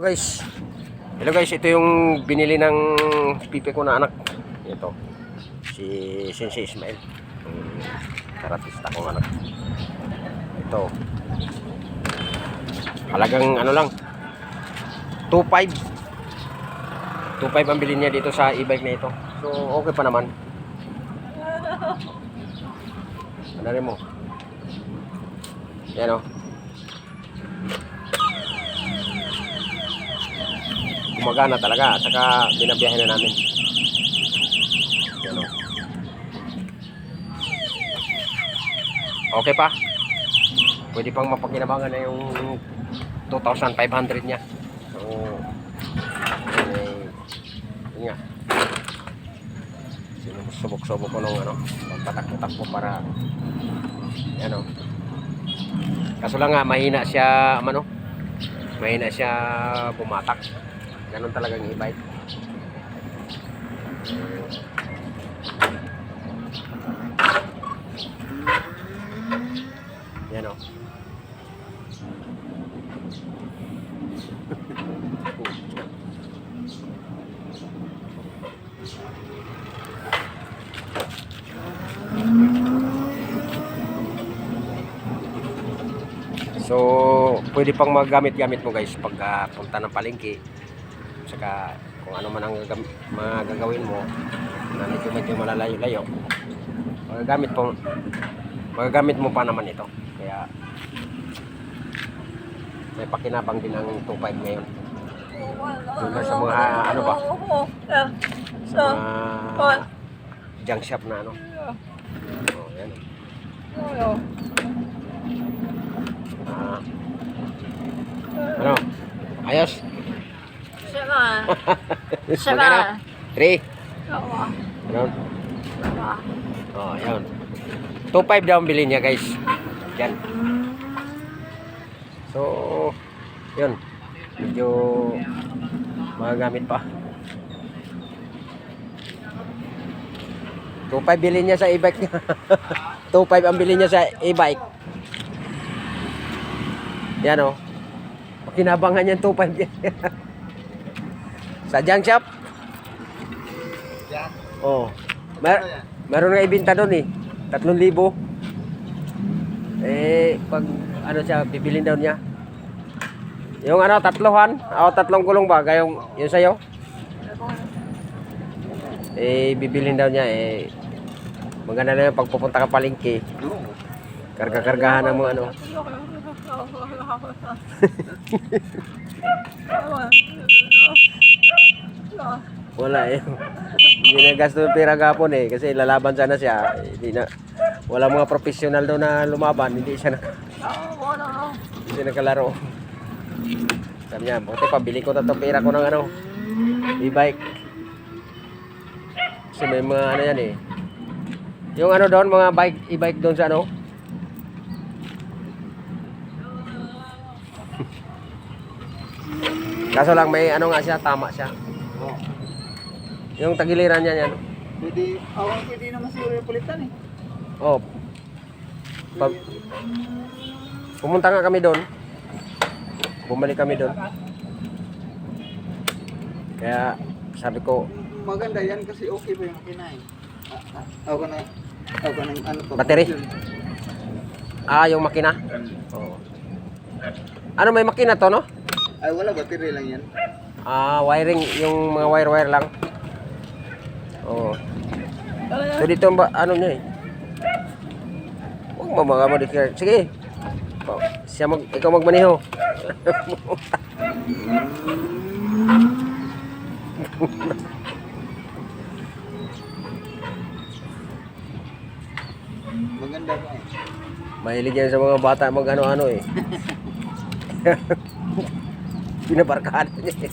guys. Hello guys, ito yung binili ng pipi ko na anak. Ito. Si Sensei Ismael. Karatista kong anak. Ito. Halagang ano lang. 2.5. 2.5 ang bilhin niya dito sa e-bike na ito. So okay pa naman. Ano rin mo? Yan o. Gumagana talaga at saka binabiyahin na namin. Yan o. Okay pa. Pwede pang mapakinabangan na yung 2,500 niya. So yun nga. Subok-subok ko nung ano, magpatakbo-takbo para yan o. Kaso lang nga mahina siya mahina siya bumatak. Ganon talagang e-bike. Yan o. So, pwede pang magamit-gamit mo guys pag punta ng palengke. Saka kung ano man ang magagawin mo na medyo malalayo-layo. Magagamit mo pa naman ito. Kaya may pakinabang din ang 2.5 ngayon. Doon sa mga ano ba? Sa mga junk shop na ano. Oh, yan. Ano? Ayos? Sama. Magkano? 3? Oo. Ano? Oh, yan. 2.5 daw ang bilhin niya guys. Yan. So, yun. Medyo magagamit pa. 2.5 bilhin niya sa e-bike niya. 2.5 ang bilhin niya sa e-bike. Yan o. Pakinabangan niya 2.5 sa junk shop. Oh. Meron nga ibinta doon eh. 3,000. Eh, pag ano siya, bibilin daw niya. Yung ano, 3 gulong ba? Gayong yun sa'yo? Eh, bibilin daw niya eh. Maganda na yung pagpupunta ka palengke. Karga-kargahan ng mga ano. Wala eh. Hindi na gasto yung pera gapon eh. Kasi lalaban sana siya. Hindi na. Wala mga professional daw na lumaban. Hindi siya nakalaro. Sabi niya, buti pa, bili ko na itong pera ko ng ano, e-bike. Kasi may mga ano yan eh. Yung ano doon, mga e-bike doon sa ano. Kaso lang may ano nga siya, tama siya. Oh. Yung tagiliran niya yan. Pwede naman siguro yung palitan eh. Oh. Pumunta nga kami doon. Bumalik kami doon. Kaya sabi ko, maganda yan kasi okay pa yung makina eh. Ako na ano pa. Battery? Yung makina? Oo. Ano may makina to, no? Ay wala, battery lang yan. Wiring, yung mga wire lang. Oo. So dito ano niya eh. Huwag mo mga modifier. Sige. Ikaw magmaneho. Maganda pa eh. Mahilig yan sa mga bata mag ano-ano eh. Pinabarkada niya eh.